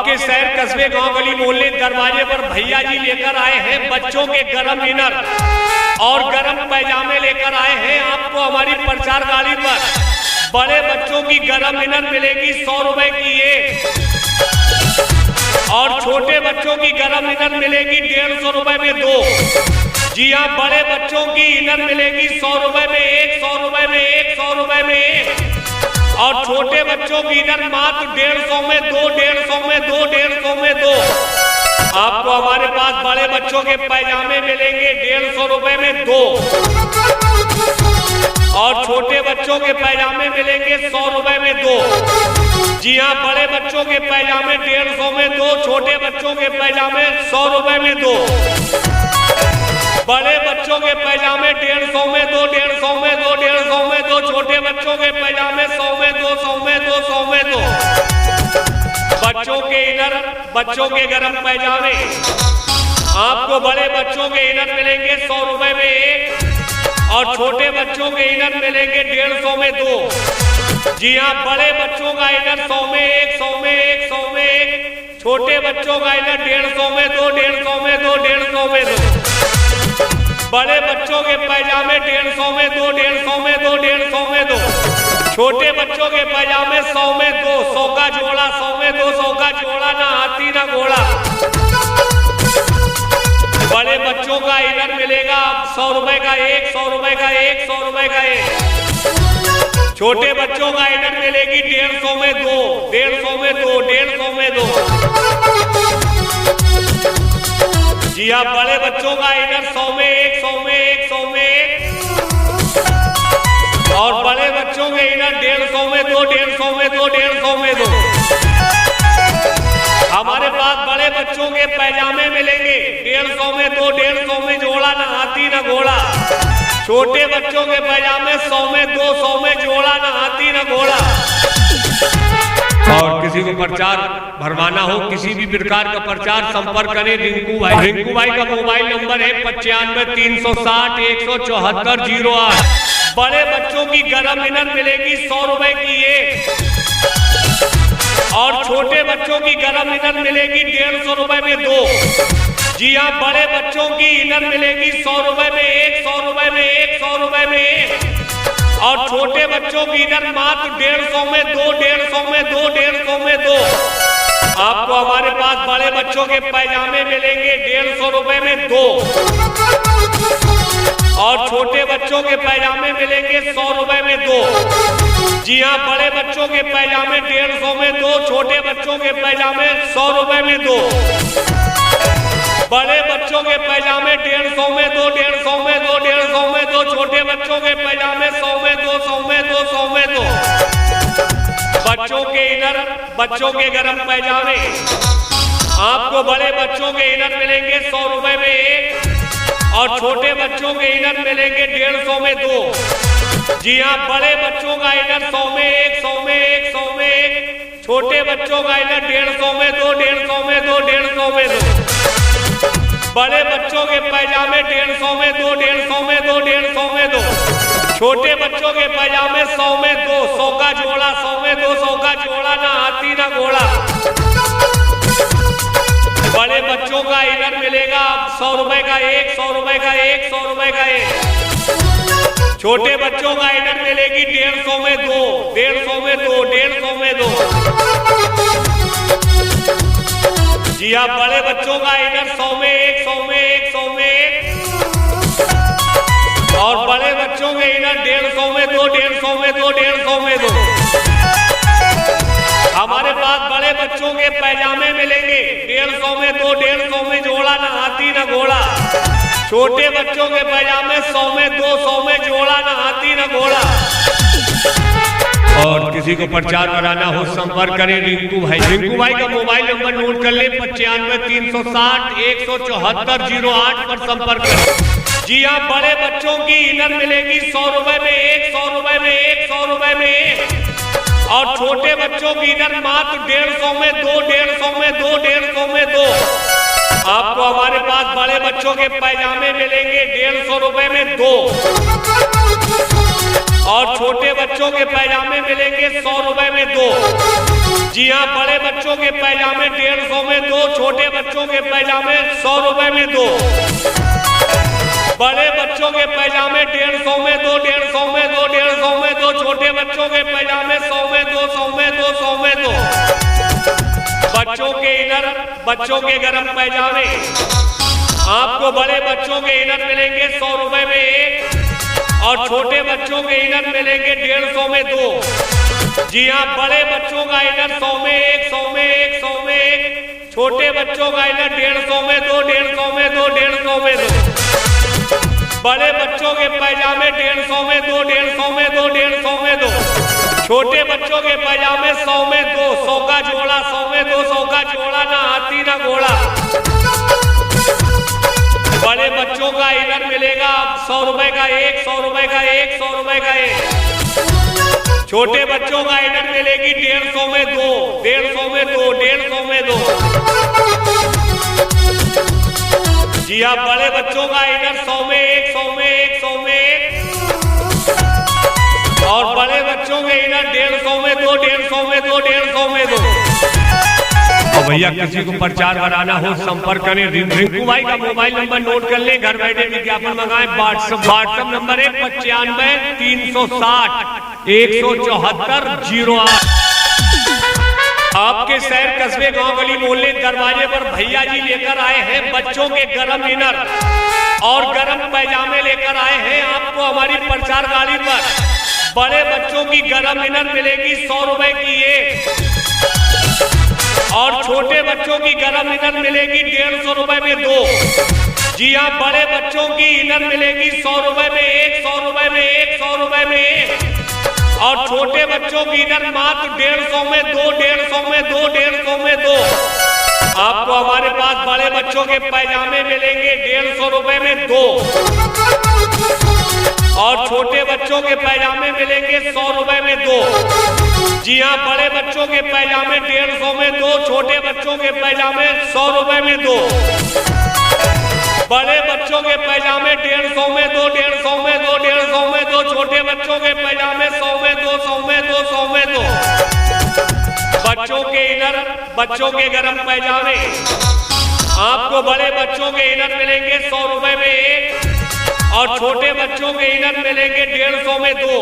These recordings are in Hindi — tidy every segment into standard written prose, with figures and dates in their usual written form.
आपके शहर कस्बे गांव गली मोहल्ले दरवाजे पर भैया जी लेकर आए हैं बच्चों के गरम इनर और गरम पैजामे लेकर आए हैं आपको हमारी प्रचार गाड़ी पर। बड़े बच्चों की गरम इनर मिलेगी 100 रुपए की एक, और छोटे बच्चों की गरम इनर मिलेगी 150 रुपए में दो। जी हाँ, बड़े बच्चों की इनर मिलेगी 100 रुपए में एक, 100 रुपए में एक, 100 रुपए में एक, और छोटे बच्चों की इनर मात्र 150 में दो, 150 में दो, 150 में दो। आपको हमारे पास बड़े बच्चों के पैजामे मिलेंगे 150 रुपए में दो, और छोटे बच्चों के पैजामे मिलेंगे 100 रुपए में दो। जी हाँ, बड़े बच्चों के पैजामे 150 में दो, छोटे बच्चों के पैजामे 100 रुपए में दो। बड़े बच्चों के पैजामे 150 में दो, 150 में दो, 150 में दो, छोटे बच्चों के पैजामे 100 में दो, 100 में दो, 100 में दो। बच्चों के इनर, बच्चों के गरम पैजामे आपको बड़े बच्चों के इनर मिलेंगे 100 रुपए में एक, और छोटे बच्चों के इनर मिलेंगे 150 में दो। जी हाँ, बड़े बच्चों का इनर 100 में एक, 100 में एक, 100 में एक, छोटे बच्चों का इनर 150 में दो, 150 में दो, 150 में दो। बड़े बच्चों के पैजामे 150 में दो, 150 में दो, 150 में दो। छोटे बच्चों के पैजामे 100 में दो, 100 का जोड़ा, 100 में दो, 100 का जोड़ा, ना हाथी ना घोड़ा। बड़े बच्चों का इनर मिलेगा 100 रुपए का एक, 100 रुपए का एक, 100 रुपए का एक। छोटे बच्चों का इनर मिलेगी 150 में दो, 150 में दो, 150 में दो। जी हाँ, बड़े बच्चों का इनर 100 में एक, 100 में एक, 100 में एक, और बड़े बच्चों के इनर 150 में दो, 150 में दो, 150 में दो। हमारे पास बड़े बच्चों के पैजामे मिलेंगे 150 में दो, 150 में जोड़ा, ना हाथी ना घोड़ा। छोटे बच्चों के पैजामे 100 में दो, 100 में जोड़ा, ना हाथी ना घोड़ा। और किसी को प्रचार भरवाना हो, किसी भी प्रकार का प्रचार, संपर्क करें रिंकू भाई। रिंकू भाई का मोबाइल नंबर है 95 360 174 08। बड़े बच्चों की गरम इनर मिलेगी 100 रुपए की एक, और छोटे बच्चों की गरम इनर मिलेगी 150 रुपए में दो। जी हाँ, बड़े बच्चों की इनर मिलेगी 100 रुपए में एक, 100 रुपए में एक, 100 रुपए में एक, और छोटे बच्चों की इनर मात्र 150 में दो, 150 में दो, 150 में दो। आपको हमारे पास बड़े बच्चों के पैजामे मिलेंगे 150 रुपए में दो, और छोटे बच्चों के पैजामे मिलेंगे 100 रुपए में दो। जी हाँ, बड़े बच्चों के पैजामे 150 में दो, छोटे बच्चों के पैजामे 100 रुपए में दो। बड़े बच्चों के पैजामे 150 में दो, 150 में दो, 150 में दो, छोटे बच्चों के पैजामे 100 में दो, 100 में दो, 100 में दो। बच्चों के इनर, बच्चों के गरम पैजामे आपको बड़े बच्चों के इनर मिलेंगे 100 रुपए में एक, और छोटे बच्चों के इनर मिलेंगे 150 में दो। जी हाँ, बड़े बच्चों का इनर 100 में एक, 100 में एक, 100 में एक, छोटे बच्चों का इनर 150 में दो, 150 में दो, 150 में दो। बड़े बच्चों के पैजामे 150 में दो, 150 में दो, 150 में दो। छोटे बच्चों के पैजामे 100 में दो, 100 का जोड़ा, 100 में दो, 100 का जोड़ा, ना हाथी ना घोड़ा। बड़े बच्चों का इनर मिलेगा 100 रुपए का एक, 100 रुपए का एक, 100 रुपए का एक। छोटे बच्चों का इनर मिलेगी 150 में दो, 150 में दो, 150 में दो। जी हाँ, बड़े बच्चों का इनर 100 में एक, 100 में एक, 100 में एक, और बड़े बच्चों के इनर 150 में दो, 150 में दो, 150 में दो। हमारे पास बड़े बच्चों के पैजामे मिलेंगे 150 में दो, 150 में जोड़ा, ना हाथी ना घोड़ा। छोटे बच्चों के पैजामे 100 में दो, 100 में जोड़ा, ना हाथी ना घोड़ा। और किसी को प्रचार कराना हो, संपर्क करें रिंकू भाई। रिंकू भाई का मोबाइल नंबर नोट कर ले 95 360 174 08 पर संपर्क करें। जी हाँ, बड़े बच्चों की इनर मिलेगी 100 रुपए में एक, 100 रुपए में एक, 100 रुपए में एक, और छोटे बच्चों की इनर मात्र 150 में दो, 150 में दो, 150 में दो। आपको हमारे पास बड़े बच्चों के पैजामे मिलेंगे 150 रुपए में दो, और छोटे बच्चों के पैजामे मिलेंगे 100 रुपए में दो। जी हाँ, बड़े बच्चों के पैजामे 150 में 2, छोटे बच्चों के पैजामे 100 रुपए में 2। बड़े बच्चों के पैजामे 150 में 2, 150 में 2, 150 में 2, छोटे बच्चों के पैजामे 100 में 2, 100 में 2, 100 में 2। बच्चों के इनर, बच्चों के गरम पैजामे आपको बड़े बच्चों के इनर मिलेंगे 100 रुपए में 1 और छोटे बच्चों के इनर मिलेंगे 150 में 2। जी हाँ, बड़े बच्चों का इनर 100 में 1, 100 में 1, 100 में 1, छोटे बच्चों का इनर 150 में 2, 150 में 2, 150 में 2। बड़े बच्चों के पैजामे 150 में 2, 150 में 2, 150 में 2, छोटे बच्चों के पैजामे 100 में 2, 100 का जोड़ा, 100 में 2, 100 का जोड़ा, ना हाथी ना घोड़ा। बड़े बच्चों का इनर मिलेगा 100 रुपए का 1, 100 रुपए का 1, 100 रुपए का 1। छोटे बच्चों का इनर मिलेगी 150 में 2, 150 में 2, 150 में 2। जी हाँ, बड़े बच्चों का इनर 100 में 1, 100 में 1, 100 में 1 और बड़े बच्चों के इनर 150 में 2, 150 में 2, 150 में 2। और भैया किसी को प्रचार बनाना हो संपर्क करें। रिंकू भाई का मोबाइल नंबर नोट कर लें, घर बैठे विज्ञापन मंगाएं। व्हाट्सएप नंबर है 95 360 174 08। आपके शहर, कस्बे, गांव, गली, मोहल्ले, दरवाजे पर भैया जी लेकर आए हैं बच्चों के गरम इनर और गरम पैजामे लेकर आए हैं आपको हमारी प्रचार गाड़ी पर। बड़े बच्चों की गरम इनर मिलेगी 100 रुपए की 1 और छोटे बच्चों की गरम इनर मिलेगी 150 रुपए में 2। जी हाँ, बड़े बच्चों की इनर मिलेगी 100 रुपए में 1, 100 रुपए में 1, 100 रुपए में 1 और छोटे बच्चों की इनर मात्र 150 में 2, 150 में 2, 150 में 2। आपको हमारे पास बड़े बच्चों के पैजामे मिलेंगे 150 रुपए में 2 और छोटे बच्चों के पैजामे मिलेंगे 100 रुपए में 2। जी हाँ, बड़े बच्चों के पैजामे 150 में 2, छोटे बच्चों के पैजामे 100 रुपए में 2। बड़े बच्चों के पैजामे 150 में 2, 150 में 2, 150 में 2, छोटे बच्चों के पैजामे 100 में 2, 100 में 2, 100 में 2। बच्चों के इनर, बच्चों के गरम पैजामे आपको बड़े बच्चों के इनर मिलेंगे 100 रुपए में 1 और छोटे बच्चों के इनर मिलेंगे 150 में 2।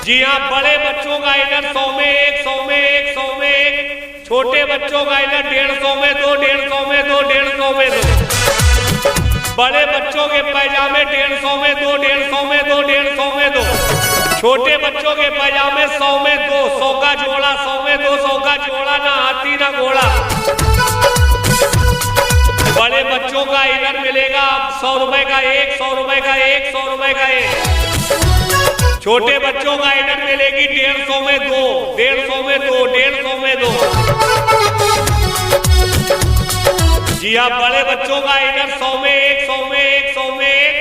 जी हाँ, बड़े बच्चों का इनर 100 में 1, 100 में 1, 100 में 1, छोटे बच्चों का इनर 150 में 2, 150 में 2, 150 में 2। बड़े बच्चों के पैजामे 150 में 2, 150 में 2, 150 में 2, छोटे बच्चों के पैजामे 100 में 2, 100 का जोड़ा, 100 में 2, 100 का जोड़ा, ना हाथी ना घोड़ा। बड़े बच्चों का इनर मिलेगा 100 रुपए का 1, 100 रुपए का 1, 100 रुपए का 1। छोटे बच्चों का इनर मिलेगी 150 में 2, 150 में 2, 150 में 2। जी हाँ, बड़े बच्चों का इनर 100 में 1, 100 में 1, 100 में 1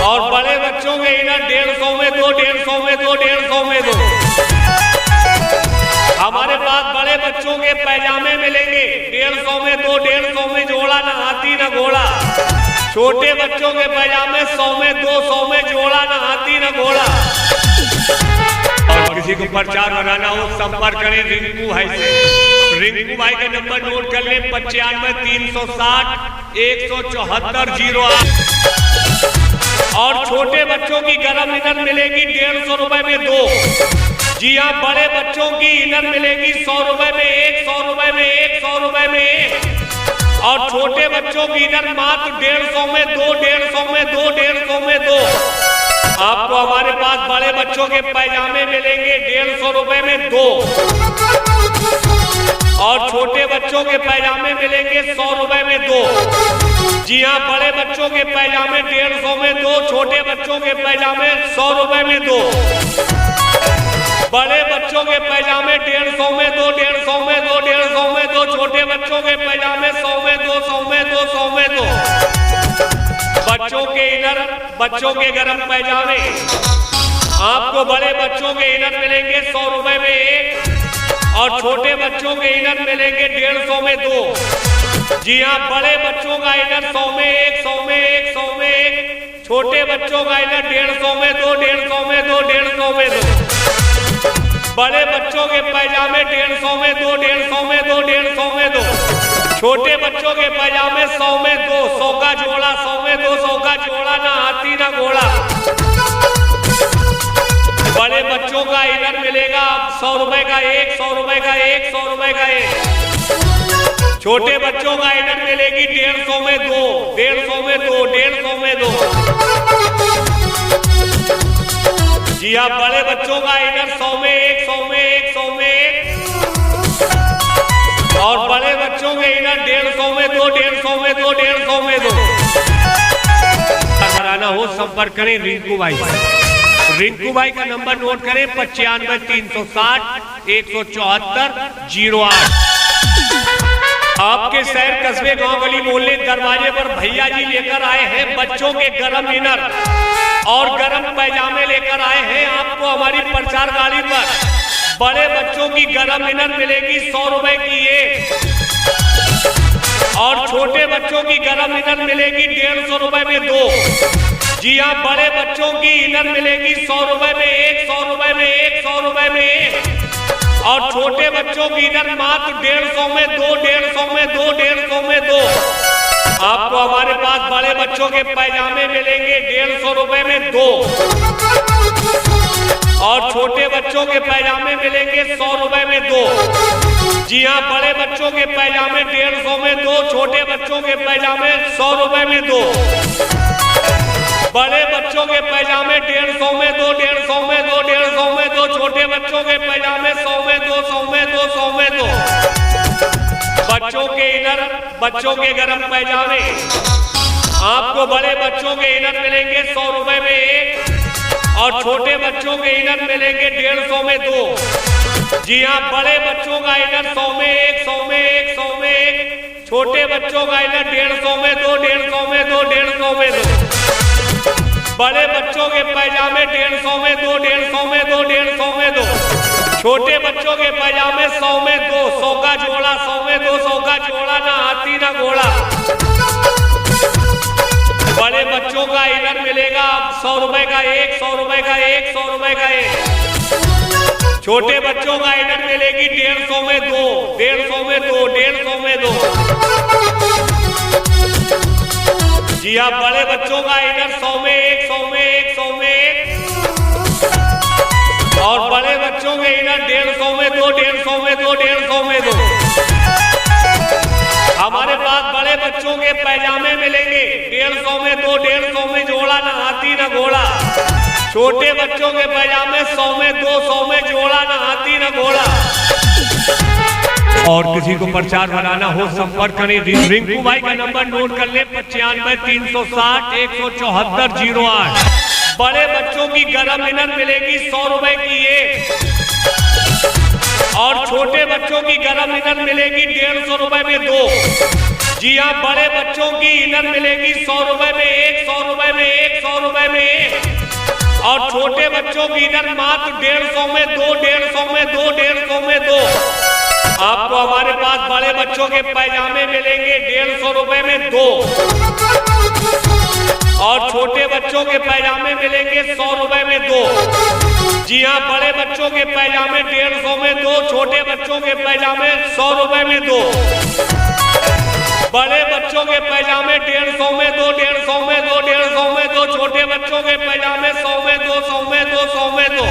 और बड़े बच्चों के इनर 150 में 2, 150 में 2, 150 में 2। हमारे पास बड़े बच्चों के पैजामे मिलेंगे 150 में 2, 150 में जोड़ा, ना हाथी ना घोड़ा। छोटे बच्चों के पैजामे 100 में 2, 100 में जोड़ा, ना हाथी ना घोड़ा। और किसी को प्रचार बनाना हो संपर्क करें रिंकू भाई से। रिंकू भाई का नंबर नोट कर लें 95 360 174 08 और छोटे बच्चों की गरम इनर मिलेगी 150 रुपए में 2। जी हाँ, बड़े बच्चों की इनर मिलेगी 100 रुपए में 1, 100 रुपए में 1, 100 रुपए में 1 और छोटे बच्चों की इनर मात्र 150 में 2, 150 में 2, 150 में 2। आपको हमारे पास बड़े बच्चों के पैजामे मिलेंगे 150 रुपए में 2 और छोटे बच्चों के पैजामे मिलेंगे 100 रुपए में 2। जी हाँ, बड़े बच्चों के पैजामे 150 में 2, छोटे बच्चों के पैजामे 100 रुपए में 2। बड़े बच्चों के पैजामे 150 में 2, 150 में 2, 150 में 2, छोटे बच्चों के पैजामे 100 में 2, 100 में 2, 100 में 2। बच्चों के इनर, बच्चों के गरम पैजामे आपको बड़े बच्चों के इनर मिलेंगे 100 रुपए में 1 और छोटे बच्चों के इनर मिलेंगे 150 में 2। जी हाँ, बड़े बच्चों का इनर 100 में 1, 100 में 1, 100 में 1, छोटे बच्चों का इनर 150 में 2, 150 में 2, 150 में 2। बड़े बच्चों के पैजामे 150 में 2, 150 में 2, 150 में 2। छोटे बच्चों के पैजामे 100 में 2, 100 का जोड़ा, 100 में 2, 100 का जोड़ा, ना हाथी ना घोड़ा। बड़े बच्चों का इनर मिलेगा 100 रुपए का एक, 100 रुपए का एक, 100 रुपए का एक। छोटे बच्चों का इनर मिलेगी 150 में 2, 150 में 2, 150 में 2। जी आप बड़े बच्चों का इनर 100 में 1, 100 में 1, 100 में 1। और बड़े बच्चों के इनर 150 में 2, 150 में 2, 150 में 2। कराना हो संपर्क करें रिंकू भाई। रिंकू भाई का नंबर नोट करें 95 360 174 08। आपके शहर कस्बे गांव गली मोहल्ले दरवाजे पर भैया जी लेकर आए हैं बच्चों के गरम इनर और गरम पैजामे लेकर आए हैं आपको हमारी प्रचार गाड़ी पर। बड़े बच्चों की गरम इनर मिलेगी 100 रुपए की एक, और छोटे बच्चों की गरम इनर मिलेगी 150 रुपए में 2। जी हाँ, बड़े बच्चों की इनर मिलेगी 100 रुपए में एक, 100 रुपए में एक, 100 रुपए में एक। और छोटे बच्चों की इनर मात्र 150 में 2, 150 में 2, 150 में 2। आपको हमारे पास बड़े बच्चों के पैजामे मिलेंगे 150 रुपए में 2, और छोटे बच्चों के पैजामे मिलेंगे 100 रुपए में 2। जी हाँ, बड़े बच्चों के पैजामे 150 में 2, छोटे बच्चों के पैजामे 100 रुपए में 2। बड़े बच्चों के पैजामे 150 में 2, 150 में 2, 150 में 2। छोटे बच्चों के पैजामे 100 में 2, 100 में 2, 100 में 2। बच्चों के इनर, बच्चों के गरम पैजामे आपको बड़े बच्चों के इनर मिलेंगे 100 रुपए में एक, और छोटे बच्चों के इनर मिलेंगे 150 में 2। जी हाँ, बड़े बच्चों का इनर 100 में 1, 100 में 1, 100 में 1। छोटे बच्चों का इनर 150 में 2, 150 में 2, 150 में 2। बड़े बच्चों के पैजामे 150 में 2, 150 में 2, 150 में 2। छोटे बच्चों के पैजामे 100 में 2, 100 का जोड़ा, 100 में 2, 100 का जोड़ा, ना हाथी ना घोड़ा। बड़े बच्चों का इनर मिलेगा 100 रुपए का एक, 100 रुपए का एक, 100 रुपए का एक। छोटे बच्चों का इनर मिलेगी 150 में 2, 150 में 2, 150 में 2। जी आप बड़े बच्चों का इनर 100 में 1, 100 में 1, 100 में 1। और बड़े बच्चों के इनर 150 में 2, 150 में 2, 150 में 2। हमारे पास बड़े बच्चों के पैजामे मिलेंगे 150 में 2, 150 में जोड़ा, ना हाथी ना घोड़ा। छोटे बच्चों के पैजामे 100 में 2, 100 में जोड़ा, ना हाथी ना घोड़ा। और किसी को प्रचार बनाना हो संपर्क करें रिंकू भाई का नंबर नोट कर ले 95 360 174 08। बड़े बच्चों की गरम इनर मिलेगी 100 रुपए की एक, और छोटे बच्चों की गरम इनर मिलेगी 150 रुपए में 2। जी हाँ, बड़े बच्चों की इनर मिलेगी 100 रुपए में एक, 100 रुपए में एक, 100 रुपए में एक। और छोटे बच्चों की इनर मात्र 150 में 2, 150 में 2, 150 में 2। आपको हमारे पास बड़े बच्चों के पैजामे मिलेंगे 150 रुपए में 2, और छोटे बच्चों के पैजामे मिलेंगे 100 रुपए में 2। जी हाँ, बड़े बच्चों के पैजामे 150 में 2, छोटे बच्चों के पैजामे 100 रुपए में 2। बड़े बच्चों के पैजामे 150 में 2, 150 में 2, 150 में 2। छोटे बच्चों के पैजामे 100 में 2, 100 में 2, 100 में 2।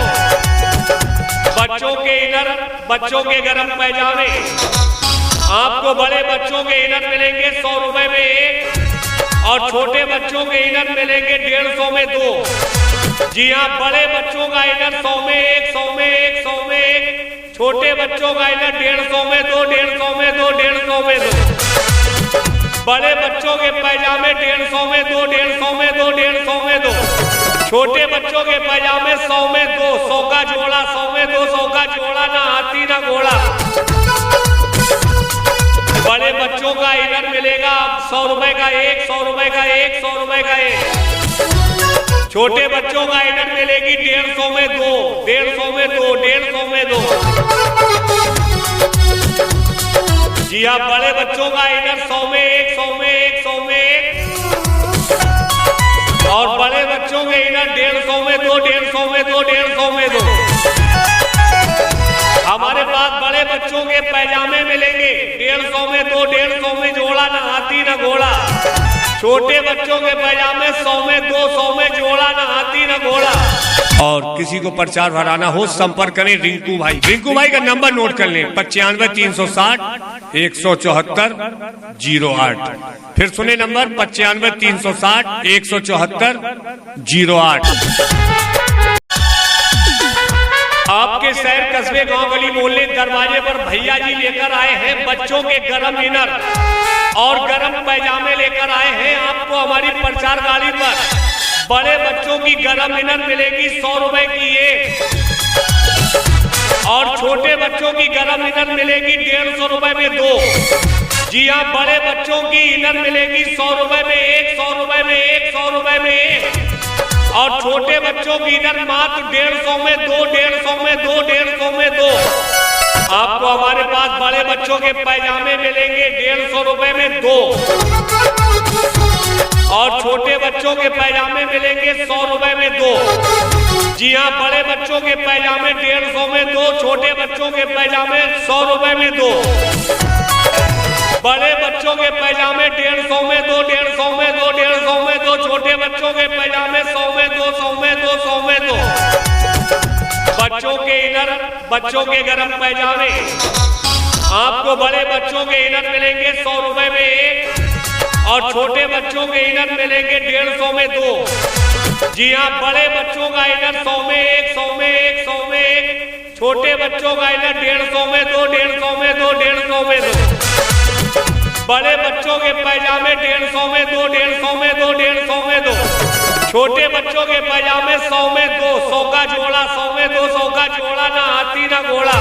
बच्चों के इनर, बच्चों के गरम पैजामे आपको बड़े बच्चों के इनर मिलेंगे 100 रुपए में एक, और छोटे बच्चों के इनर मिलेंगे 150 में 2। जी हाँ, बड़े बच्चों का इनर 100 में 1, 100 में 1, 100 में 1। छोटे बच्चों का इनर 150 में 2, 150 में 2, 150 में 2। बड़े बच्चों के पैजामे 150 में 2, 150 में 2, 150 में 2। छोटे बच्चों के पैजामे 100 में 2, 100 का जोड़ा, 100 में 2, 100 का जोड़ा, ना हाथी ना घोड़ा। बड़े बच्चों का इनर मिलेगा 100 रुपए का एक, 100 रुपए का एक, 100 रुपए का एक। छोटे बच्चों का इनर मिलेगी 150 में 2, 150 में 2, 150 में 2। जी आप बड़े बच्चों का इनर 100 में 1, 100 में 1, 100 में 1। और बड़े बच्चों के इनर 150 में 2, 150 में 2, 150 में 2। 150 में दो, 150 में जोड़ा, ना हाथी ना घोड़ा। छोटे बच्चों के पैजामे 100 में दो, 100 में जोड़ा, ना हाथी ना घोड़ा। और किसी को प्रचार भराना हो संपर्क करें रिंकू भाई। रिंकू भाई का नंबर नोट कर लें 95 360 174 08। फिर सुने नंबर 95 360 174 08। आपके शहर, कस्बे, गांव, गली, मोहल्ले, दरवाजे पर भैया जी लेकर आए हैं बच्चों के गरम इनर और गरम पैजामे लेकर आए हैं आपको हमारी प्रचार गाड़ी पर। बड़े बच्चों की गरम इनर मिलेगी 100 रुपए की एक, और छोटे बच्चों की गरम इनर मिलेगी 150 रुपए में दो। जी हाँ, बड़े बच्चों की इनर मिलेगी 100 रुपए में एक, 100 रुपए में एक, 100 रुपए में एक। और छोटे बच्चों की इनर मात्र 150 में दो, 150 में दो, 150 में दो। आपको हमारे पास बड़े बच्चों के पैजामे मिलेंगे 150 रुपए में दो, और छोटे बच्चों के पैजामे मिलेंगे 100 रुपए में दो। जी हाँ, बड़े बच्चों के पैजामे 150 में दो, छोटे बच्चों के पैजामे 100 रुपए में दो। बड़े बच्चों के पैजामे 150 में दो, 150 में दो, 150 में दो। छोटे बच्चों के पैजामे 100 में दो, 100 में दो, 100 में दो। बच्चों के इनर, बच्चों के गरम पैजामे आपको बड़े बच्चों के इनर मिलेंगे 100 रुपए में एक, और छोटे बच्चों के इनर मिलेंगे 150 में दो। जी हाँ, बड़े बच्चों का इनर 100 में एक, 100 में एक, 100 में एक। छोटे बच्चों का इनर 150 में दो, 150 में दो, 150 में दो। बड़े बच्चों के पैजामे 150 में दो, 150 में दो, 150 में दो। छोटे बच्चों के पैजामे 100 में दो, 100 का जोड़ा, 100 में दो, 100 का जोड़ा, ना हाथी ना घोड़ा।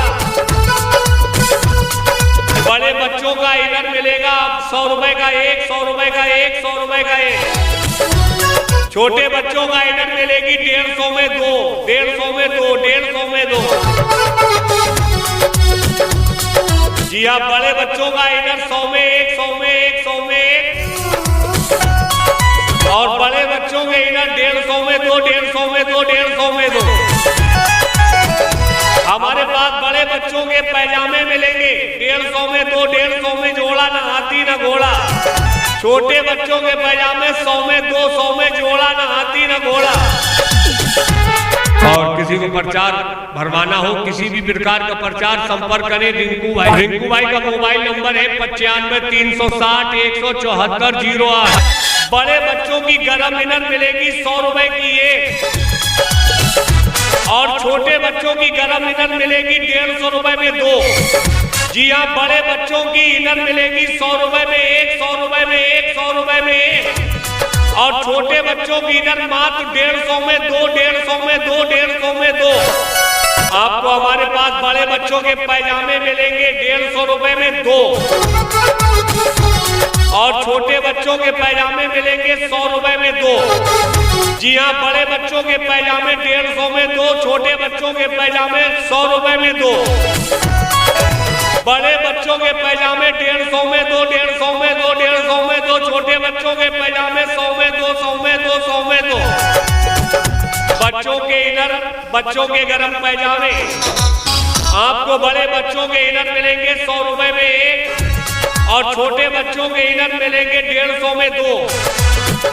बड़े बच्चों का इनर मिलेगा 100 रुपए का एक, 100 रुपए का एक, 100 रुपए का एक। छोटे बच्चों का इनर मिलेगी 150 में दो, 150 में दो, 150 में दो। जी हाँ, बड़े बच्चों का इनर 100 में एक, 100 में एक, 100 में एक। और बड़े बच्चों के इनर 150 में दो, 150 में दो, 150 में दो। हमारे पास बड़े बच्चों के पैजामे मिलेंगे 150 में दो, 150 में जोड़ा, ना हाथी ना घोड़ा। छोटे बच्चों के पैजामे 100 में दो, 100 में जोड़ा, ना हाथी ना घोड़ा। और किसी को प्रचार भरवाना हो, किसी भी प्रकार का प्रचार, संपर्क करें रिंकू भाई। रिंकू भाई का मोबाइल नंबर है 95 360 174 08। बड़े बच्चों की गरम इनर मिलेगी 100 रुपए की एक, और छोटे बच्चों की गरम इनर मिलेगी 150 रुपए में दो। जी हाँ, बड़े बच्चों की इनर मिलेगी 100 रुपए में एक, 100 रुपए में एक, 100 रुपए में एक। और छोटे बच्चों की इनर मात्र 150 में दो, 150 में दो, 150 में दो। आपको हमारे पास बड़े बच्चों के पैजामे मिलेंगे 150 रुपए में दो, और छोटे बच्चों के पैजामे मिलेंगे 100 रुपए में दो। जी हाँ, बड़े बच्चों के पैजामे 150 में दो, छोटे बच्चों के पैजामे 100 रुपए में दो। बड़े बच्चों के पैजामे 150 में दो, 150 में दो, 150 में दो। छोटे बच्चों के पैजामे 100 में दो, 100 में दो, 100 में दो। बच्चों के इनर, बच्चों के गरम पैजामे आपको बड़े बच्चों के इनर मिलेंगे 100 रुपए में एक, और छोटे बच्चों के इनर मिलेंगे 150 में दो।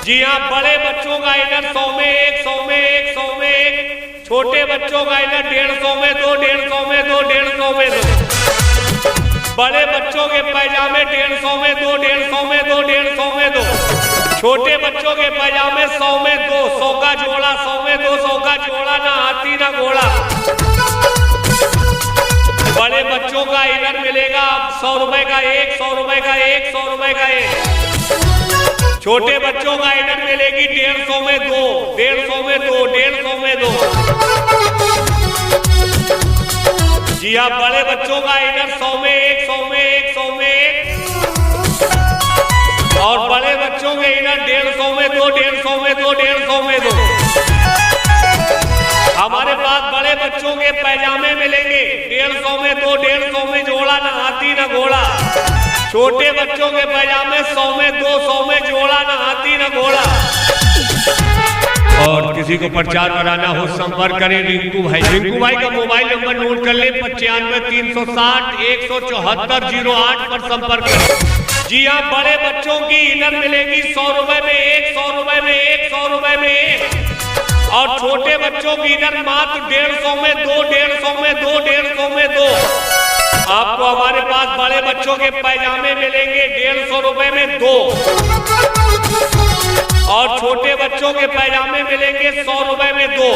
जी हाँ, बड़े बच्चों का इनर 100 में एक, 100 में एक, 100 में एक। छोटे बच्चों का इनर 150 में दो, 150 में दो, 150 में दो। बड़े बच्चों के पैजामे 150 में दो, 150 में दो, 150 में दो। छोटे बच्चों के पैजामे 100 में दो, 100 का जोड़ा, 100 में दो, 100 का जोड़ा, ना हाथी ना घोड़ा। बड़े बच्चों का इनर मिलेगा 100 रुपए का एक, 100 रुपए का एक, 100 रुपए का एक। छोटे बच्चों का इनर मिलेगी 150 में दो, 150 में दो, 150 में दो। जी हाँ, बड़े बच्चों का इनर 100 में एक, 100 में एक, 100 में एक। और बड़े बच्चों के इनर 150 में दो, 150 में दो, 150 में दो। हमारे पास बड़े बच्चों के पैजामे मिलेंगे 150 में दो, 150 में जोड़ा, ना हाथी ना घोड़ा। छोटे बच्चों के पैजामे 100 में दो, 100 में जोड़ा, ना हाथी ना घोड़ा। और किसी को प्रचार कराना हो संपर्क करें रिंकू भाई। रिंकू भाई का मोबाइल नंबर नोट कर ले 95-360-174-08 पर संपर्क करें। जी हाँ, बड़े बच्चों की इनर मिलेगी 100 रुपए में एक, 100 रुपए में एक, 100 रुपए में एक। और छोटे बच्चों की इनर मात्र 150 में दो, 150 में दो, 150 में दो। आपको हमारे पास बड़े बच्चों के पैजामे मिलेंगे 150 रुपए में दो, और छोटे बच्चों के पैजामे मिलेंगे 100 रुपए में दो।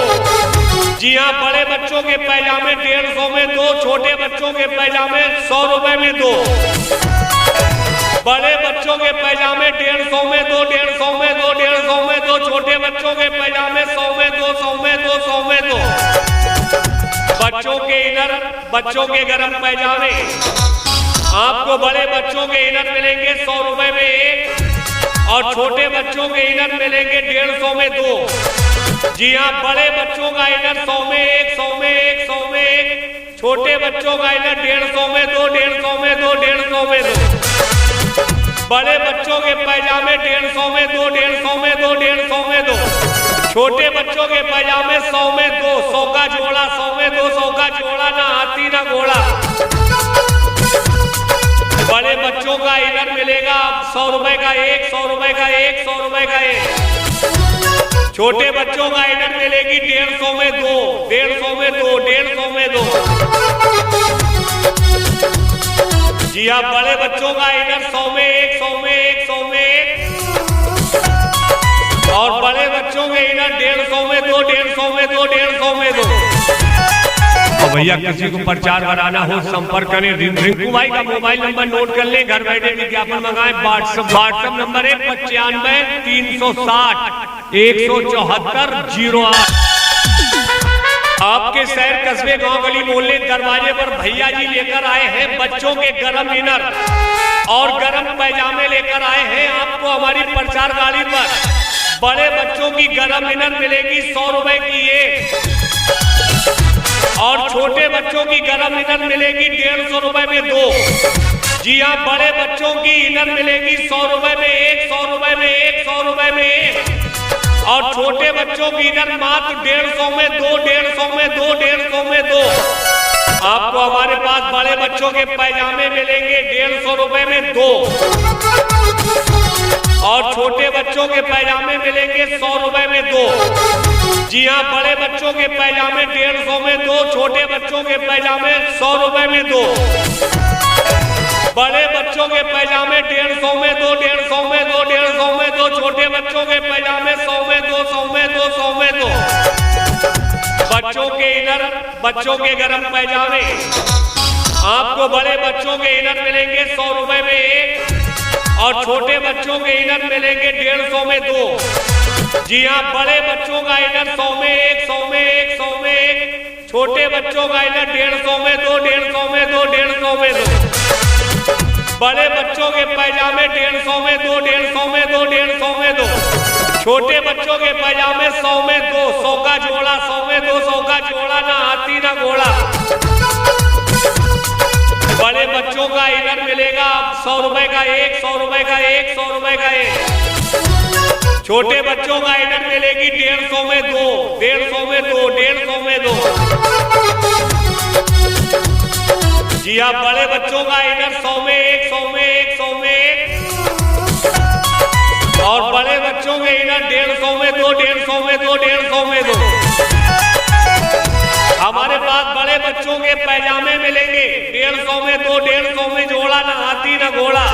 जी हाँ, बड़े बच्चों के पैजामे 150 में दो, छोटे बच्चों के पैजामे 100 रुपए में दो। बड़े बच्चों के पैजामे 150 में दो, 150 में दो, 150 में दो, छोटे बच्चों के पैजामे 100 में दो, 100 में दो, 100 में दो। बच्चों के इनर, बच्चों के गरम पैजामे आपको बड़े बच्चों के इनर मिलेंगे 100 रुपए में एक, और छोटे बच्चों के इनर मिलेंगे 150 में दो। जी हाँ, बड़े बच्चों का इनर 100 में एक, 100 में एक, 100 में एक। छोटे बच्चों का इनर 150 में दो, 150 में दो, 150 में दो। बड़े बच्चों के पैजामे 150 में दो, 150 में दो, 150 में दो। छोटे बच्चों के पैजामे 100 में दो, 100 का जोड़ा, 100 में दो, 100 का जोड़ा, ना हाथी ना घोड़ा। बड़े बच्चों का इनर मिलेगा 100 रुपए का एक, 100 रुपए का एक, 100 रुपए का एक। छोटे बच्चों का इनर मिलेगी 150 में दो, 150 में दो, 150 में दो। जी हाँ, बड़े बच्चों का इनर 100 में एक, 100 में एक, 100 में एक। और बड़े बच्चों के इनर 150 में दो, 150 में दो, 150 में दो। और भैया किसी को प्रचार कराना हो संपर्क करें रिंकू भाई का मोबाइल नंबर नोट कर ले, घर बैठे विज्ञापन मंगाए। व्हाट्सएप नंबर है 95-360-174-08। आपके शहर, कस्बे, गांव, गली, मोहल्ले, दरवाजे पर भैया जी लेकर आए हैं बच्चों के गरम इनर और गरम पैजामे लेकर आए हैं आपको हमारी प्रचार गाड़ी पर। बड़े बच्चों की गरम इनर मिलेगी 100 रुपए की एक, और छोटे बच्चों की गरम इनर मिलेगी 150 रुपए में दो। जी हाँ, बड़े बच्चों की इनर मिलेगी 100 रुपए में एक, 100 रुपए में एक, 100 रुपए में एक। और छोटे बच्चों की इनर मात्र 150 में दो, 150 में दो, 150 में दो। आपको हमारे पास बड़े बच्चों के पैजामे मिलेंगे 150 रुपए में दो, और छोटे बच्चों के पैजामे मिलेंगे 100 रुपए में दो। जी हाँ, बड़े बच्चों के पैजामे 150 में दो, छोटे बच्चों के पैजामे 100 रुपए में दो। बड़े बच्चों के पैजामे 150 में दो, 150 में दो, 150 में दो। छोटे बच्चों के पैजामे 100 में दो, 100 में दो, 100 में दो। बच्चों के इनर, बच्चों के गरम पैजामे आपको बड़े बच्चों के इनर मिलेंगे 100 रुपए में एक, और छोटे बच्चों के इनर मिलेंगे 150 में दो। जी हाँ, बड़े बच्चों का इनर 100 में एक, 100 में एक, 100 में एक। छोटे बच्चों का इनर 150 में दो, 150 में दो, 150 में दो। बड़े बच्चों के पैजामे 150 में दो, 150 में दो, 150 में दो। छोटे बच्चों के पैजामे 100 में दो, 100 का जोड़ा, 100 में दो, 100 का जोड़ा, ना हाथी ना घोड़ा। बड़े बच्चों का इनर मिलेगा 100 रुपए का एक, 100 रुपए का एक, 100 रुपए का एक। छोटे बच्चों का इनर मिलेगी 150 में दो, 150 में दो, 150 में दो। जी हाँ, बड़े बच्चों का इनर 100 में एक, 100 में एक, 100 में एक। और बड़े बच्चों के इनर 150 में दो, 150 में दो, 150 में दो। हमारे पास बड़े बच्चों के पैजामे मिलेंगे 150 में दो, 150 में जोड़ा, ना हाथी ना घोड़ा।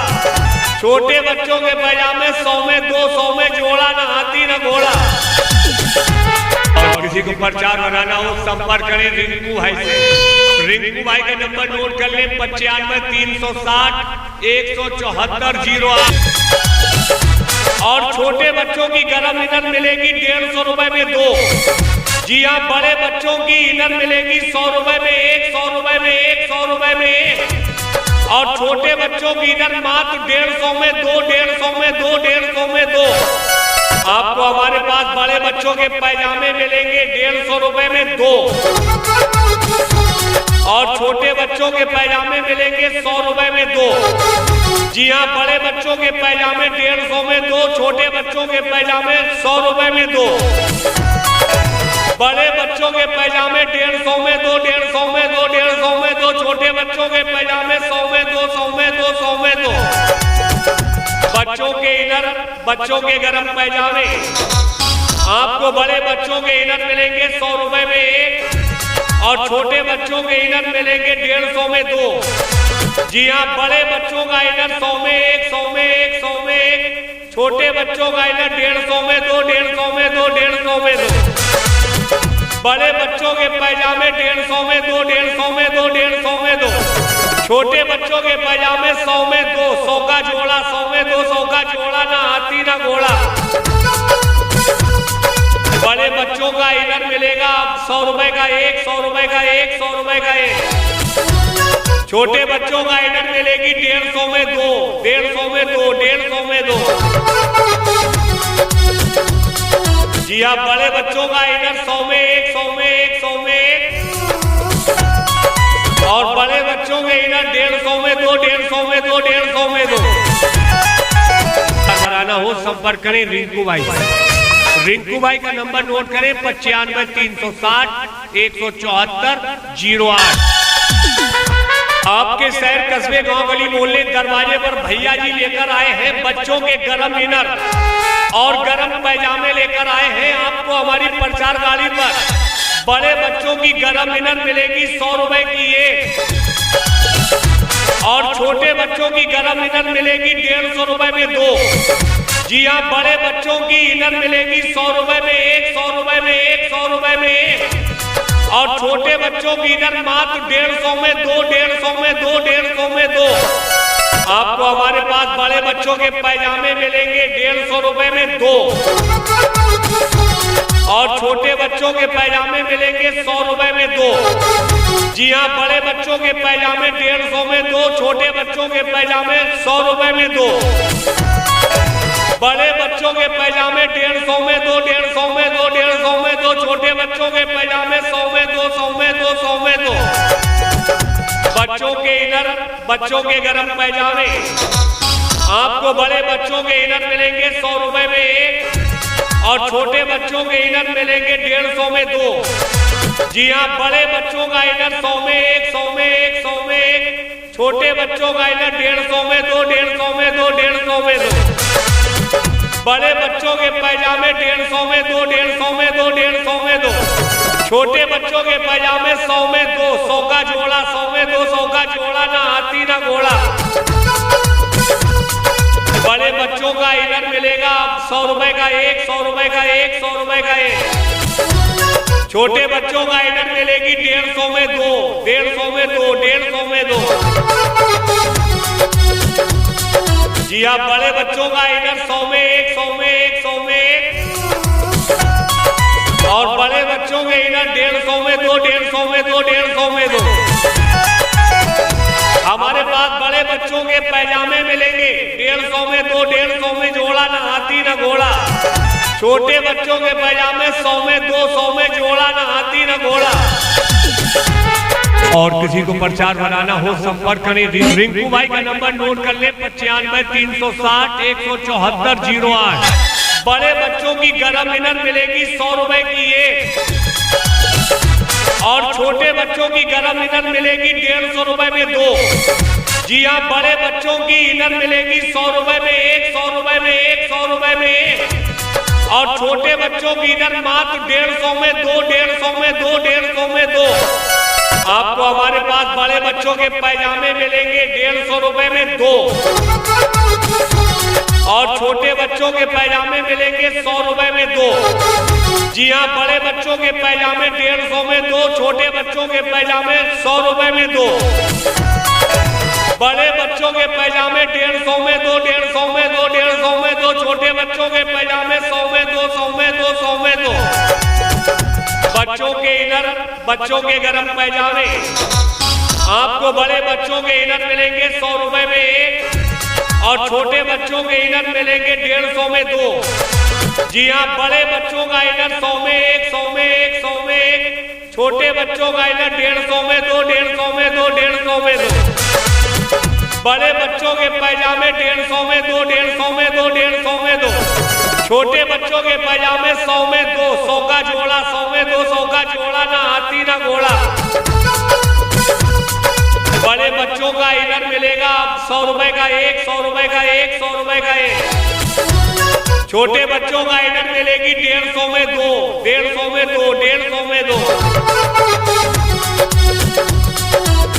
छोटे बच्चों के पैजामे 100 में दो, 100 में जोड़ा, ना हाथी ना घोड़ा। और किसी को प्रचार बनाना हो संपर्क करें रिंकू भाई से। रिंकू भाई का नंबर नोट कर ले 95-360-174-08। और छोटे बच्चों की गरम इनर मिलेगी 150 रुपए में दो। जी हाँ, बड़े बच्चों की इनर मिलेगी 100 रुपए में एक, 100 रुपए में एक, 100 रुपए में एक। और छोटे बच्चों की इनर मात्र 150 में दो, 150 में दो, 150 में दो। आपको हमारे पास बड़े बच्चों के पैजामे मिलेंगे 150 रुपए में दो, और छोटे बच्चों के पैजामे मिलेंगे 100 रुपए में दो। जी हाँ, बड़े बच्चों के पैजामे 150 में 2, छोटे बच्चों के पैजामे 100 रुपए में 2। बड़े बच्चों के पैजामे 150 में 2, 150 में 2, 150 में 2, छोटे बच्चों के पैजामे 100 में 2, 100 में 2, 100 में 2। बच्चों के इनर, बच्चों के गरम पैजामे आपको बड़े बच्चों के इनर मिलेंगे 100 रुपए में 1 और छोटे बच्चों के इनर मिलेंगे 150 में 2। जी हाँ, बड़े बच्चों का इनर 100 में 1, 100 में 1, 100 में 1, छोटे बच्चों का इनर 150 में 2, 150 में 2, 150 में 2। बड़े बच्चों के पैजामे 150 में 2, 150 में 2, 150 में 2, छोटे बच्चों के पैजामे 100 में 2, 100 का जोड़ा, 100 में 2, 100 का जोड़ा, ना हाथी ना घोड़ा। बड़े बच्चों का इनर मिलेगा 100 रुपए का 1, 100 रुपए का 1, 100 रुपए का 1। छोटे बच्चों का इनर मिलेगी 150 में 2, 150 में 2, 150 में 2। जी हाँ, बड़े बच्चों का इनर 100 में 1, 100 में 1, 100 में 1 और बड़े बच्चों के इनर 150 में 2, 150 में 2, 150 में 2। कराना हो संपर्क करें रिंकू भाई। रिंकू भाई का नंबर नोट करें 95 360 174 08। आपके शहर, कस्बे, गांव, गली, मोहल्ले, दरवाजे पर भैया जी लेकर आए हैं बच्चों के गरम इनर और गरम पैजामे लेकर आए हैं आपको हमारी प्रचार गाड़ी पर। बड़े बच्चों की गरम इनर मिलेगी 100 रुपए की 1 और छोटे बच्चों की गरम इनर मिलेगी 150 रुपए में 2। जी हाँ, बड़े बच्चों की इनर मिलेगी 100 रुपए में 1, 100 रुपए में 1, 100 रुपए में 1 और छोटे बच्चों की इनर मात्र 150 में 2, 150 में 2, 150 में 2। आपको हमारे पास बड़े बच्चों के पैजामे मिलेंगे 150 रुपए में 2 और छोटे बच्चों के पैजामे मिलेंगे 100 रुपए में 2। जी हाँ, बड़े बच्चों के पैजामे 150 में 2, छोटे बच्चों के पैजामे 100 रुपए में 2। बड़े बच्चों के पैजामे 150 में 2, 150 में 2, 150 में 2, छोटे बच्चों के पैजामे 100 में 2, 100 में 2, 100 में 2। बच्चों के इनर, बच्चों के गरम पैजामे आपको बड़े बच्चों के इनर मिलेंगे 100 रुपए में 1 और छोटे बच्चों के इनर मिलेंगे 150 में 2। जी हाँ, बड़े बच्चों का इनर 100 में 1, 100 में 1, 100 में 1, छोटे बच्चों का इनर 150 में 2, 150 में 2, 150 में 2। बड़े बच्चों के पैजामे 150 में 2, 150 में 2, 150 में 2, छोटे बच्चों के पैजामे 100 में 2, 100 का जोड़ा, 100 में 2, 100 का जोड़ा, ना हाथी ना घोड़ा। बड़े बच्चों का इनर मिलेगा 100 रुपए का 1, 100 रुपए का 1, 100 रुपए का 1। छोटे बच्चों का इनर मिलेगी 150 में 2, 150 में 2, 150 में 2। जी हाँ, बड़े बच्चों का इनर 100 में 1, 100 में 1, 100 में 1 और बड़े बच्चों के इनर 150 में 2, 150 में 2, 150 में 2। हमारे पास बड़े बच्चों के पैजामे मिलेंगे 150 में 2, 150 में जोड़ा, ना हाथी ना घोड़ा। छोटे बच्चों के पैजामे 100 में 2, 100 में जोड़ा, ना हाथी ना घोड़ा। और किसी को प्रचार बनाना हो संपर्क करें रिंकू भाई का नंबर नोट कर ले 95 360 174 08। बड़े बच्चों की गरम इनर मिलेगी 100 रुपए की 1 और छोटे बच्चों की गरम इनर मिलेगी 150 रुपए में 2। जी हाँ, बड़े बच्चों की इनर मिलेगी 100 रुपए में 1, 100 रुपए में 1, 100 रुपए में 1 और छोटे बच्चों की इनर मात्र 150 में 2, 150 में 2, 150 में 2। आपको हमारे पास बड़े बच्चों के पैजामे मिलेंगे 150 रुपए में 2 और छोटे बच्चों के पैजामे मिलेंगे 100 रुपए में 2। जी हाँ, बड़े बच्चों के पैजामे 150 में 2, छोटे बच्चों के पैजामे 100 रुपए में 2। बड़े बच्चों के पैजामे 150 में 2, 150 में 2, 150 में 2, छोटे बच्चों के पैजामे 100 में 2, 100 में 2, 100 में 2। बच्चों के इनर, बच्चों के गरम पैजामे आपको बड़े बच्चों के इनर मिलेंगे 100 रुपए में 1 और छोटे बच्चों के इनर मिलेंगे 150 में 2। जी हाँ, बड़े बच्चों का इनर 100 में 1, 100 में 1, 100 में 1, छोटे बच्चों का इनर 150 में 2, 150 में 2, 150 में 2। बड़े बच्चों के पैजामे 150 में 2, 150 में 2, 150 में 2। छोटे बच्चों के पैजामे 100 में 2, 100 का जोड़ा, 100 में 2, 100 का जोड़ा, ना हाथी ना घोड़ा। बड़े बच्चों का इनर मिलेगा 100 रुपए का एक, 100 रुपए का एक, 100 रुपए का एक। छोटे बच्चों का इनर मिलेगी 150 में 2, 150 में 2, 150 में 2।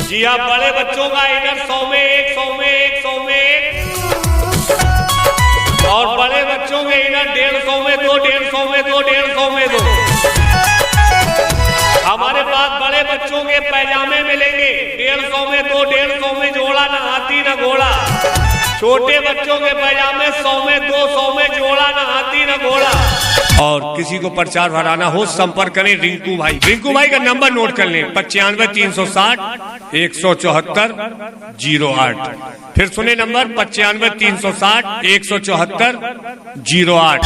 जी हाँ, बड़े बच्चों का इनर 100 में 1, 100 में 1, 100 में 1। और बड़े बच्चों के इनर 150 में 2, 150 में 2, 150 में 2। हमारे पास बड़े बच्चों के पैजामे मिलेंगे 150 में 2, 150 में जोड़ा, ना हाथी ना घोड़ा। छोटे बच्चों के पैजामे 100 में 2, 100 में जोड़ा, ना हाथी ना घोड़ा। और किसी को प्रचार भराना हो संपर्क करें रिंकू भाई। रिंकू भाई का नंबर नोट कर लें 95 360 174 08। फिर सुने नंबर 95 360 174 08।